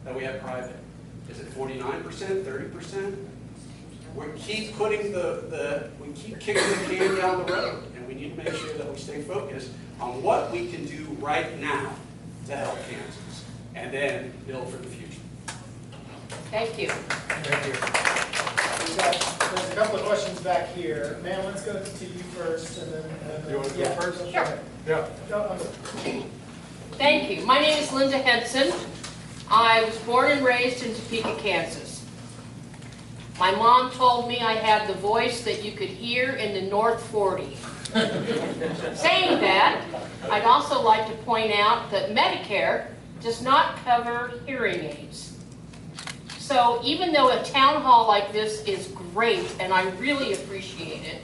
that we have private? Is it 49%, 30%? We keep putting we keep kicking the can down the road, and we need to make sure that we stay focused on what we can do right now to help Kansas, and then build for the future. Thank you. Thank you. There's a couple of questions back here. Ma'am, let's go to you first, and then You want to go first? Sure. Yeah. Thank you. My name is Linda Henson. I was born and raised in Topeka, Kansas. My mom told me I had the voice that you could hear in the North 40. Saying that, I'd also like to point out that Medicare does not cover hearing aids. So even though a town hall like this is great, and I really appreciate it,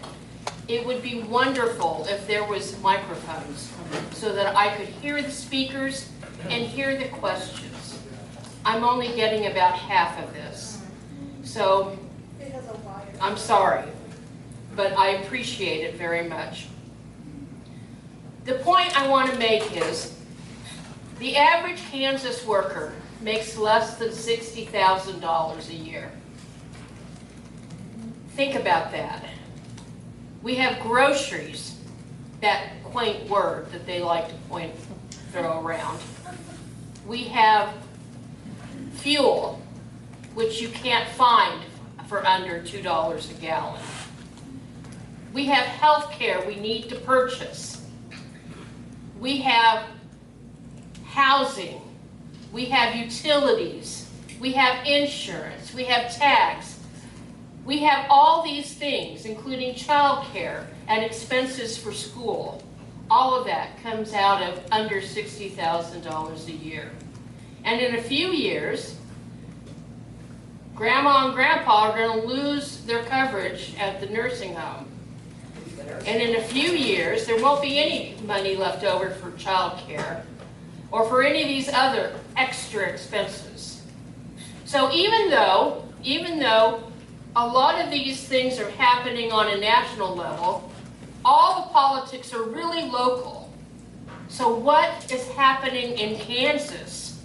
it would be wonderful if there was microphones so that I could hear the speakers and hear the questions. I'm only getting about half of this. So I'm sorry, but I appreciate it very much. The point I want to make is the average Kansas worker makes less than $60,000 a year. Think about that. We have groceries, that quaint word that they like to throw around. We have fuel, which you can't find for under $2 a gallon. We have health care we need to purchase. We have housing. We have utilities. We have insurance. We have tax. We have all these things, including child care and expenses for school. All of that comes out of under $60,000 a year. And in a few years, Grandma and Grandpa are going to lose their coverage at the nursing home. And in a few years, there won't be any money left over for child care or for any of these other extra expenses. So even though a lot of these things are happening on a national level, all the politics are really local. So what is happening in Kansas?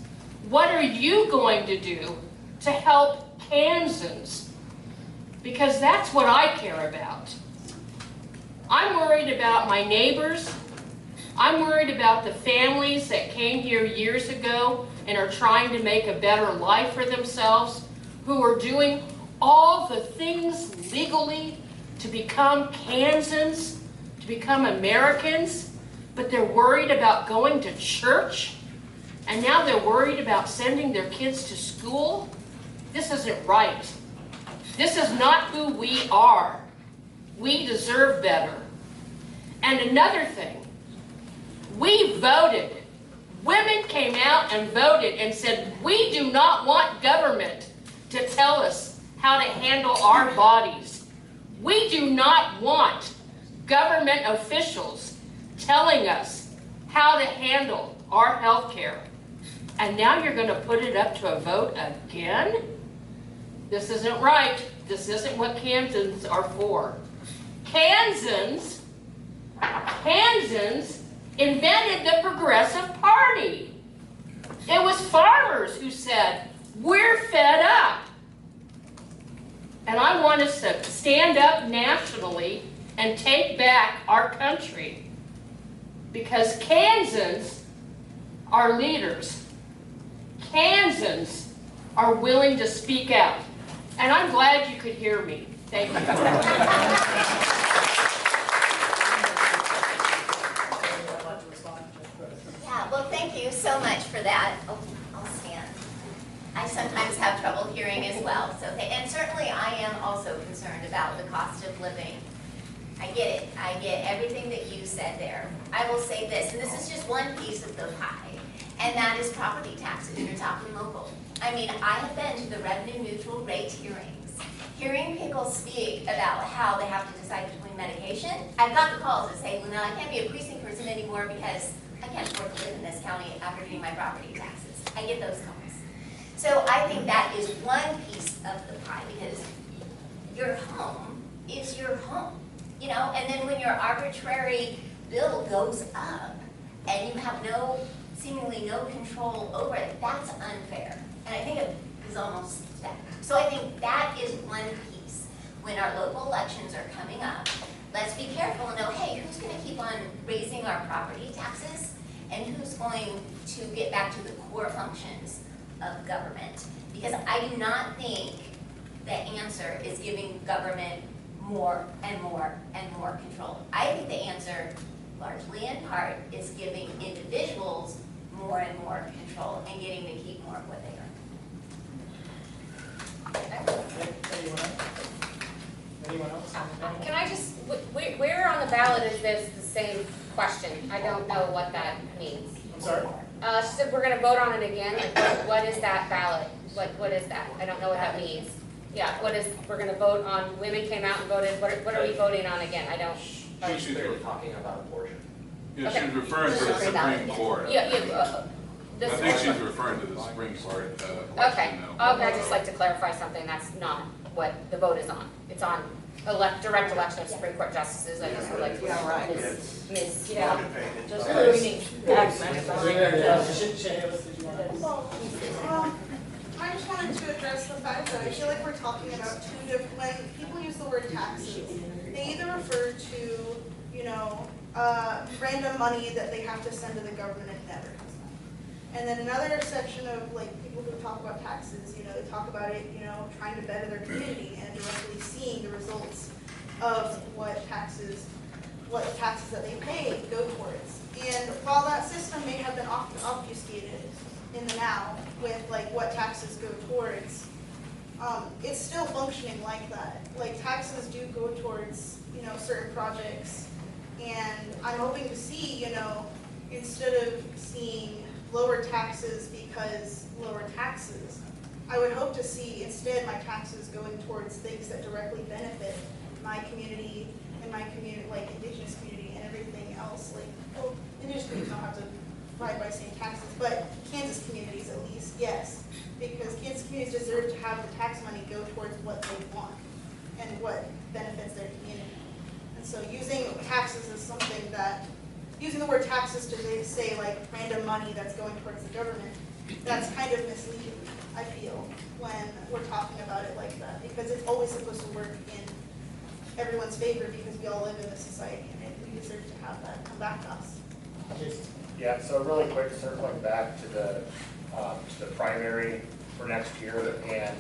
What are you going to do to help Kansans? Because that's what I care about. I'm worried about my neighbors. I'm worried about the families that came here years ago and are trying to make a better life for themselves, who are doing all the things legally to become Kansans, to become Americans, but they're worried about going to church, and now they're worried about sending their kids to school. This isn't right. This is not who we are. We deserve better. And another thing, we voted. Women came out and voted and said, we do not want government to tell us how to handle our bodies. We do not want government officials telling us how to handle our health care. And now you're going to put it up to a vote again? This isn't right. This isn't what Kansans are for. Kansans invented the Progressive Party. It was farmers who said, we're fed up. And I want us to stand up nationally and take back our country. Because Kansans are leaders. Kansans are willing to speak out. And I'm glad you could hear me. Thank you. Yeah, well, thank you so much for that. Oh, I'll stand. I sometimes have trouble hearing as well. And certainly I am also concerned about the cost of living. I get it. I get everything that you said there. I will say this, and this is just one piece of the pie, and that is property taxes. You're talking local. I mean, I have been to the revenue neutral rate hearings, hearing people speak about how they have to decide between medication. I've got the calls that say, Lanell, I can't be a precinct person anymore because I can't afford to live in this county after paying my property taxes. I get those calls. So I think that is one piece of the pie, because your home is your home, you know, and then when your arbitrary bill goes up and you have no seemingly no control over it, that's unfair. And I think it is almost that. So I think that is one piece. When our local elections are coming up, let's be careful and know, hey, who's going to keep on raising our property taxes? And who's going to get back to the core functions of government? Because I do not think the answer is giving government more and more and more control. I think the answer, largely in part, is giving individuals more and more control and getting to keep more of what they earn. Anyone else? Can I just, where on the ballot is this the same question? I don't know what that means. I'm sorry? She said we're gonna vote on it again. What is that ballot? What is that? I don't know what that means. Yeah, what is, we're gonna vote on, women came out and voted, what are we voting on again? I don't. She's clearly talking about abortion. Yeah, Okay. she's referring to the Supreme Court. Yeah, I this think one. she's referring to the Supreme Court Okay, question okay, now. I'd just like to clarify something, that's not what the vote is on. It's on direct election of Supreme Court justices, I just would like to. Yeah, right. Miss, Motivated. Just ruining tax money behind it. Chehalis, did you want to? I just wanted to address the fact that I feel like we're talking about two different, when people use the word taxes, they either refer to, you know, random money that they have to send to the government and never comes back. And then another section of like people who talk about taxes, you know, they talk about it, you know, trying to better their community and directly seeing the results of what taxes that they pay go towards. And while that system may have been obfuscated in the now with like what taxes go towards, it's still functioning like that. Like taxes do go towards, you know, certain projects, and I'm hoping to see, you know, instead of seeing lower taxes because lower taxes, I would hope to see instead my taxes going towards things that directly benefit my community and my community, like indigenous community and everything else. Like, well, indigenous communities don't have to abide by same taxes, but Kansas communities at least, yes. Because Kansas communities deserve to have the tax money go towards what they want and what benefits their community. And so using taxes as something that, using the word taxes to say like random money that's going towards the government, that's kind of misleading, I feel, when we're talking about it like that. Because it's always supposed to work in everyone's favor because we all live in this society and we deserve to have that come back to us. Yeah, so really quick, circling back to the primary for next year and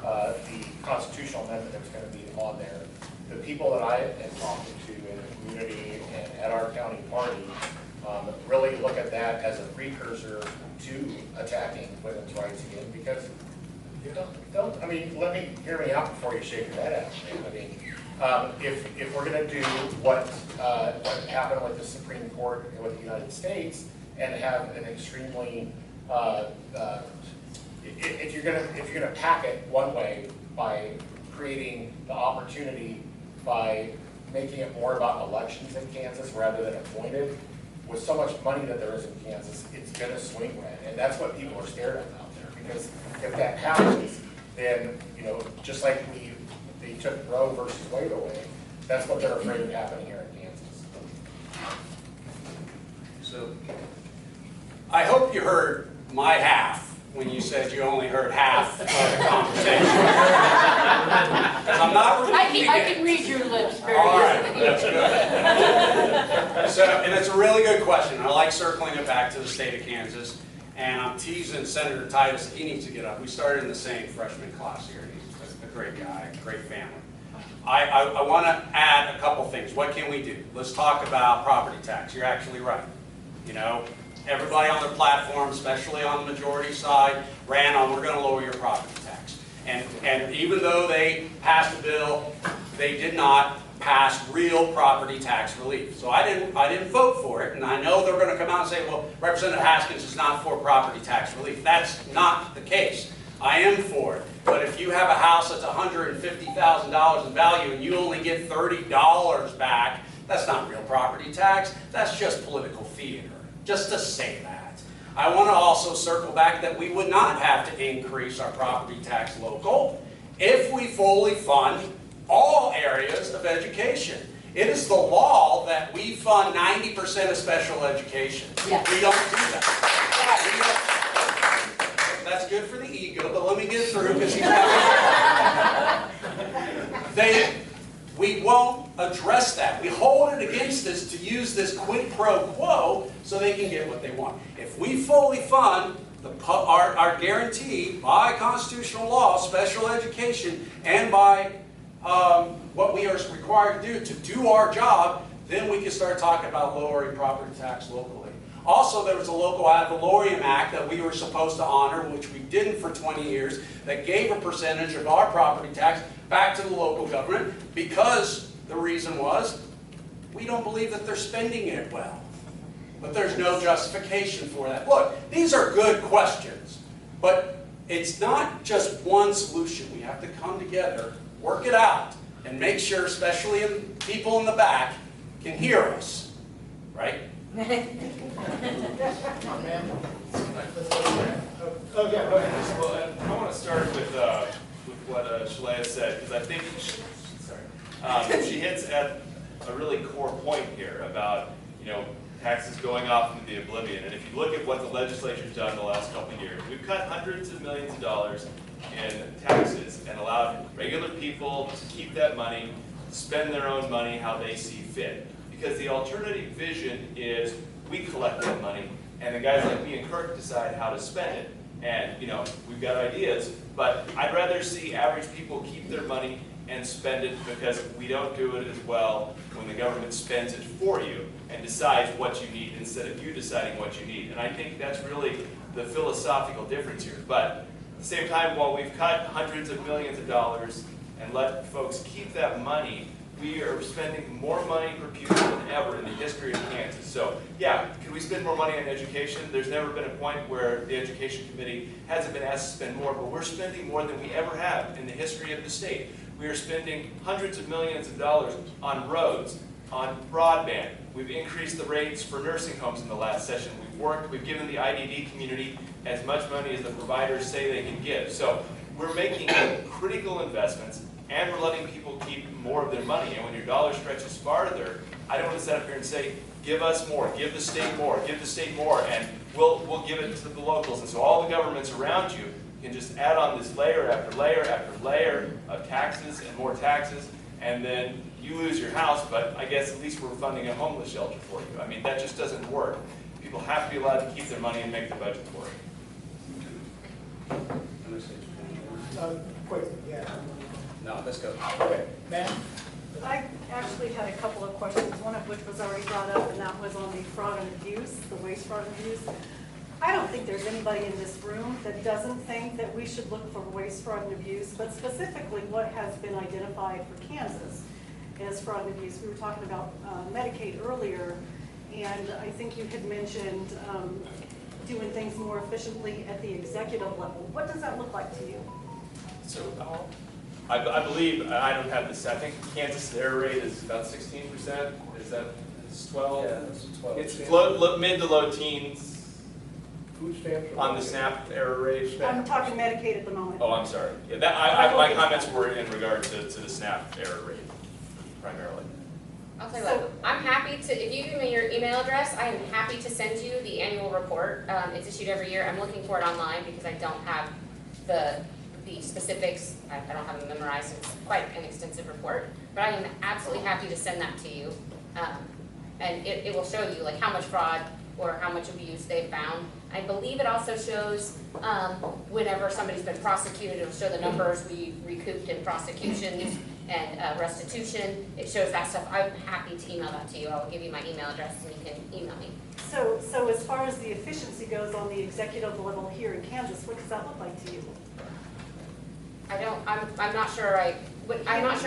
the constitutional amendment that's going to be on there. The people that I am talking to in the community and at our county party really look at that as a precursor to attacking women's rights again, because don't, I mean, hear me out before you shake your head at me. I mean, if we're going to do what happened with the Supreme Court and with the United States and have an extremely if you're gonna pack it one way by creating the opportunity by making it more about elections in Kansas rather than appointed, with so much money that there is in Kansas, it's gonna swing red, and that's what people are scared of out there. Because if that happens, then just like they took Roe versus Wade away, that's what they're afraid of happening here in Kansas. So, I hope you heard my half when you said you only heard half of the conversation. Because I'm not repeating I it. can read your lips very All right, easily. that's good. So, and it's a really good question. I like circling it back to the state of Kansas. And I'm teasing Senator Titus, he needs to get up. We started in the same freshman class here. He's a great guy, great family. I want to add a couple things. What can we do? Let's talk about property tax. You're actually right. Everybody on their platform, especially on the majority side, ran on, we're going to lower your property tax. And even though they passed a bill, they did not pass real property tax relief. So I didn't vote for it, and I know they're going to come out and say, well, Representative Haskins is not for property tax relief. That's not the case. I am for it. But if you have a house that's $150,000 in value and you only get $30 back, that's not real property tax. That's just political theater, just to say that. I want to also circle back that we would not have to increase our property tax local if we fully fund all areas of education. It is the law that we fund 90% of special education. Yes. We don't do that. That's good for the ego, but let me get through because we won't address that. We hold it against us to use this quid pro quo so they can get what they want. If we fully fund our guarantee by constitutional law, special education, and by what we are required to do our job, then we can start talking about lowering property tax locally. Also, there was a local ad valorem act that we were supposed to honor, which we didn't for 20 years, that gave a percentage of our property tax back to the local government because the reason was we don't believe that they're spending it well. But there's no justification for that. Look, these are good questions, but it's not just one solution. We have to come together, work it out, and make sure, especially people in the back, can hear us, right? Oh, yeah, go ahead. Well, I want to start with what Shalea said, because I think she hits at a really core point here about, taxes going off into the oblivion. And if you look at what the legislature's done in the last couple of years, we've cut hundreds of millions of dollars in taxes and allowed regular people to keep that money, spend their own money how they see fit. Because the alternative vision is we collect that money and the guys like me and Kirk decide how to spend it. And, we've got ideas, but I'd rather see average people keep their money and spend it because we don't do it as well when the government spends it for you and decides what you need instead of you deciding what you need. And I think that's really the philosophical difference here. But at the same time, while we've cut hundreds of millions of dollars and let folks keep that money, we are spending more money per pupil than ever in the history of Kansas. So yeah, can we spend more money on education? There's never been a point where the Education Committee hasn't been asked to spend more, but we're spending more than we ever have in the history of the state. We are spending hundreds of millions of dollars on roads, on broadband. We've increased the rates for nursing homes in the last session. We've given the IDD community as much money as the providers say they can give. So we're making critical investments and we're letting people keep more of their money. And when your dollar stretches farther, I don't want to sit up here and say, give us more, give the state more, give the state more, and we'll give it to the locals. And so all the governments around you can just add on this layer after layer after layer of taxes and more taxes, and then you lose your house, but I guess at least we're funding a homeless shelter for you. I mean, that just doesn't work. People have to be allowed to keep their money and make the budget for it. Quick, yeah. No, let's go. Okay, ma'am? I actually had a couple of questions, one of which was already brought up, and that was on the fraud and abuse, the waste, fraud, and abuse. I don't think there's anybody in this room that doesn't think that we should look for waste, fraud, and abuse, but specifically what has been identified for Kansas as fraud and abuse. We were talking about Medicaid earlier, and I think you had mentioned doing things more efficiently at the executive level. What does that look like to you? So I believe, I don't have this, I think Kansas error rate is about 16%. Is that, it's 12? Yeah, it's 12. It's mid to low teens Food stamps on the SNAP error rate. I'm talking Medicaid at the moment. Oh, I'm sorry. Yeah, my comments were in regard to the SNAP error rate, primarily. I'll tell you what, I'm happy to, if you give me your email address, I am happy to send you the annual report. It's issued every year. I'm looking for it online because I don't have the specifics. I don't have them memorized. It's quite an extensive report, but I am absolutely happy to send that to you. And it will show you like how much fraud or how much abuse they've found. I believe it also shows whenever somebody's been prosecuted, it'll show the numbers we recouped in prosecutions and restitution. It shows that stuff. I'm happy to email that to you. I'll give you my email address and you can email me. So as far as the efficiency goes on the executive level here in Kansas, what does that look like to you? I'm not sure I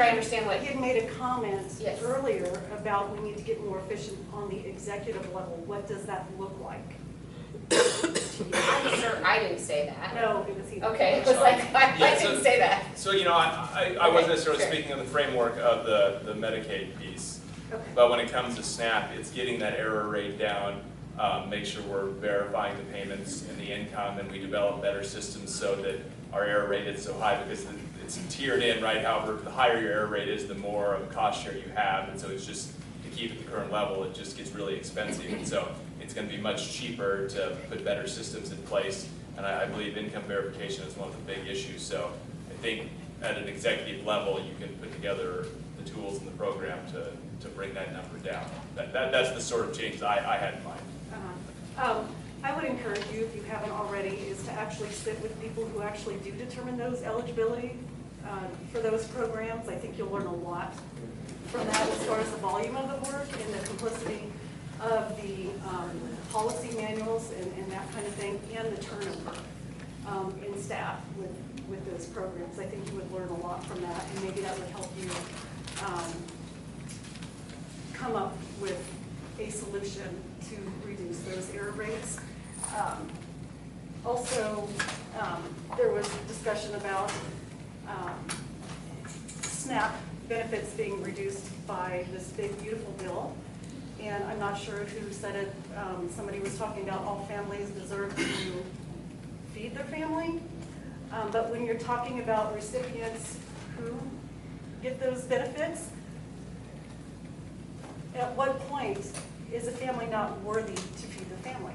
understand what. You had made a comment Yes. earlier about we need to get more efficient on the executive level. What does that look like? I'm sure I didn't say that. No, it was he. Okay, it was like, I didn't say that. So, I wasn't necessarily sure. speaking of the framework of the Medicaid piece, Okay. but when it comes to SNAP, it's getting that error rate down, make sure we're verifying the payments and the income, and we develop better systems so that our error rate is so high because it's tiered in, right? However, the higher your error rate is, the more of a cost share you have, and so it's just to keep at the current level, it just gets really expensive. And so it's going to be much cheaper to put better systems in place. And I believe income verification is one of the big issues. So I think at an executive level, you can put together the tools and the program to bring that number down. That's the sort of change I had in mind. I would encourage you, if you haven't already, is to actually sit with people who actually do determine those eligibility for those programs. I think you'll learn a lot from that as far as the volume of the work and the simplicity of the policy manuals and that kind of thing, and the turnover in staff with those programs. I think you would learn a lot from that, and maybe that would help you come up with a solution to reduce those error rates. Also, there was discussion about SNAP benefits being reduced by this big, beautiful bill. And I'm not sure who said it. Somebody was talking about all families deserve to feed their family. But when you're talking about recipients who get those benefits, at what point is a family not worthy to feed the family?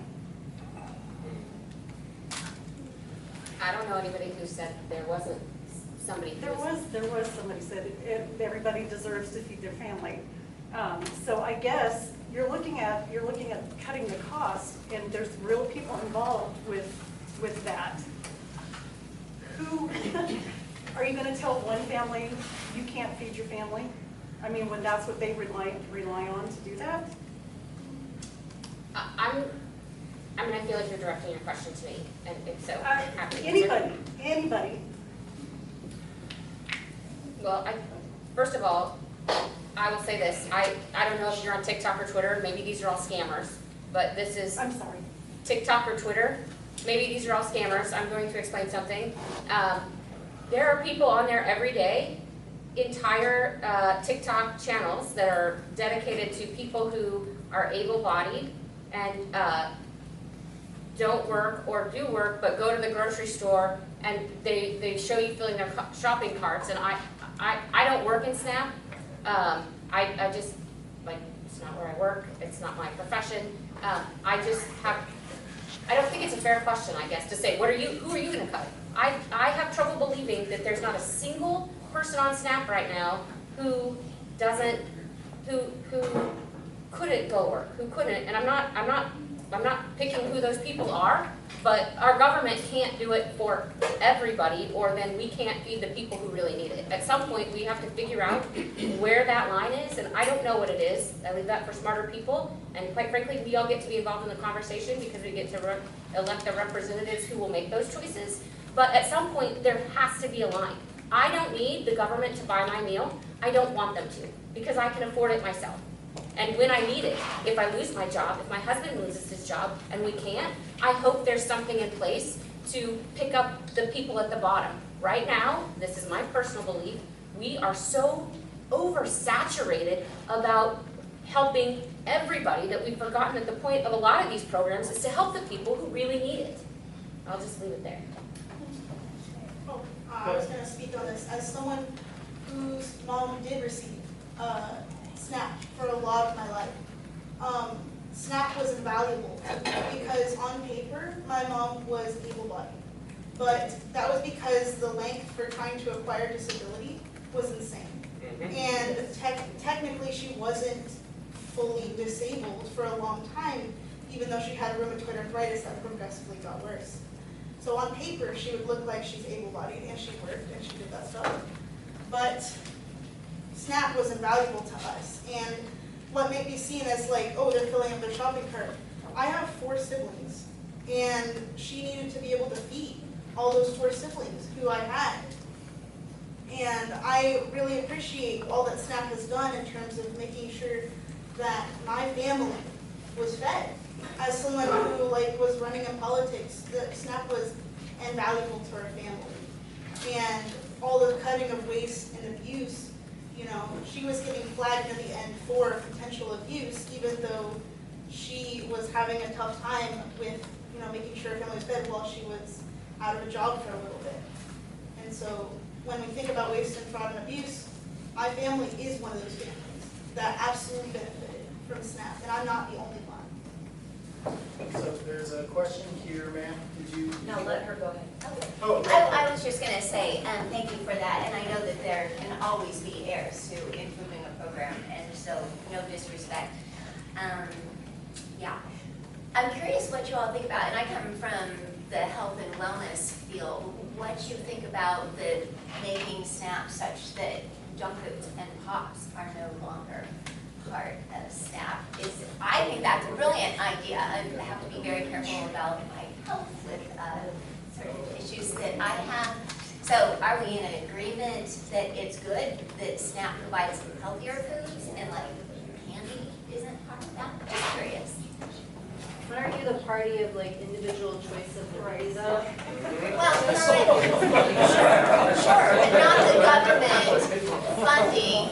I don't know anybody who said there wasn't somebody who There was somebody said everybody deserves to feed their family. So I guess you're looking at cutting the cost, and there's real people involved with that. Who are you going to tell one family you can't feed your family? I mean, when that's what they rely on to do that? I feel like you're directing your question to me, and if so, I'm happy to answer. Anybody. Well, first of all, I will say this. I don't know if you're on TikTok or Twitter. Maybe these are all scammers, but this is I'm sorry. TikTok or Twitter. Maybe these are all scammers. I'm going to explain something. There are people on there every day, entire TikTok channels that are dedicated to people who are able-bodied and don't work or do work, but go to the grocery store and they show you filling their shopping carts. And I don't work in SNAP. I just, like, it's not where I work. It's not my profession. I don't think it's a fair question, I guess, to say, who are you going to cut? I have trouble believing that there's not a single person on SNAP right now who couldn't go work, who couldn't, and I'm not picking who those people are, but our government can't do it for everybody, or then we can't feed the people who really need it. At some point, we have to figure out where that line is, and I don't know what it is. I leave that for smarter people, and quite frankly, we all get to be involved in the conversation because we get to elect the representatives who will make those choices. But at some point, there has to be a line. I don't need the government to buy my meal. I don't want them to, because I can afford it myself. And when I need it, if I lose my job, if my husband loses his job and we can't, I hope there's something in place to pick up the people at the bottom. Right now, this is my personal belief, we are so oversaturated about helping everybody that we've forgotten that the point of a lot of these programs is to help the people who really need it. I'll just leave it there. I was going to speak on this as someone whose mom did receive SNAP for a lot of my life. SNAP was invaluable because on paper, my mom was able-bodied. But that was because the length for trying to acquire disability was insane. And technically, she wasn't fully disabled for a long time, even though she had rheumatoid arthritis that progressively got worse. So on paper, she would look like she's able-bodied, and she worked, and she did that stuff. But SNAP was invaluable to us, and what may be seen as like, oh, they're filling up their shopping cart. I have 4 siblings, and she needed to be able to feed all those 4 siblings who I had. And I really appreciate all that SNAP has done in terms of making sure that my family was fed. As someone who was running in politics, SNAP was invaluable to our family. And all the cutting of waste and abuse, she was getting flagged in the end for potential abuse, even though she was having a tough time with, making sure her family was fed while she was out of a job for a little bit. And so when we think about waste and fraud and abuse, my family is one of those families that absolutely benefited from SNAP, and I'm not the only one. So there's a question here, ma'am. Did you? No, let her go ahead. Oh, I was just gonna say, thank you for that, and I know that there can always be errors to improving a program, and so no disrespect. Yeah. I'm curious what you all think about, and I come from the health and wellness field, what you think about the making SNAP such that junk foods and pops are no longer part of SNAP. I think that's a brilliant idea. I have to be very careful about my health with certain issues that I have. So are we in an agreement that it's good that SNAP provides some healthier foods and like candy isn't part of that? Just curious. But aren't you the party of like individual choice of the visa? Well, sure, but not the government funding.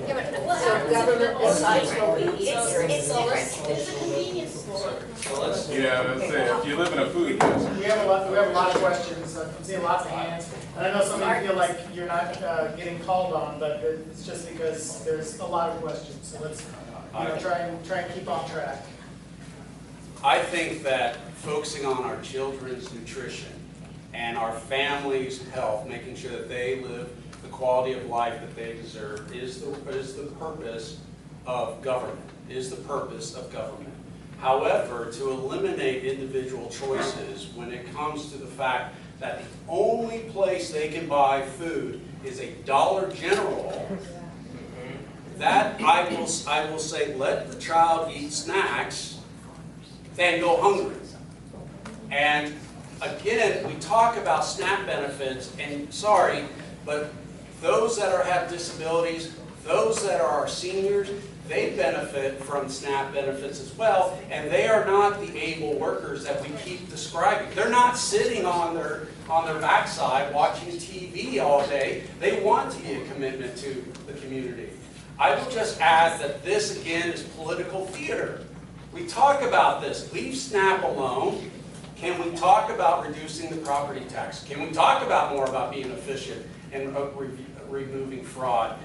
Yeah, but So government decides what we eat. It's different. It's a convenience store. So let's, Yeah, let's say, if you live in a food desert. We have a lot of questions. I'm seeing lots of hands. And I know some of you feel like you're not getting called on, but it's just because there's a lot of questions. So let's try and keep on track. I think that focusing on our children's nutrition and our families' health, making sure that they live the quality of life that they deserve is the purpose of government, However, to eliminate individual choices when it comes to the fact that the only place they can buy food is a Dollar General, that I will say, let the child eat snacks than go hungry. And again, we talk about SNAP benefits, and sorry, but those that have disabilities, those that are our seniors, they benefit from SNAP benefits as well, and they are not the able workers that we keep describing. They're not sitting on their backside watching TV all day. They want to be a commitment to the community. I will just add that this, again, is political theater. We talk about this. Leave SNAP alone. Can we talk about reducing the property tax? Can we talk about more about being efficient and removing fraud?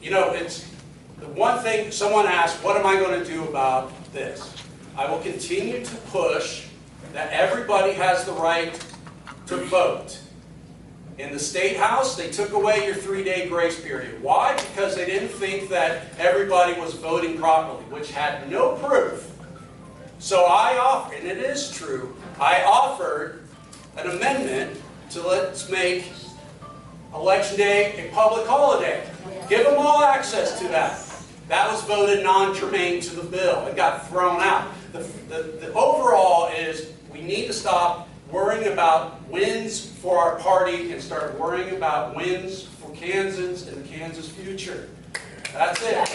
You know, it's the one thing someone asked, what am I going to do about this? I will continue to push that everybody has the right to vote. In the State House, they took away your 3-day grace period. Why? Because they didn't think that everybody was voting properly, which had no proof. So I offered, and it is true, I offered an amendment to let's make Election Day a public holiday. Give them all access to that. That was voted non-germane to the bill. It got thrown out. The overall is we need to stop worrying about wins for our party and start worrying about wins for Kansans and the Kansas future. That's it.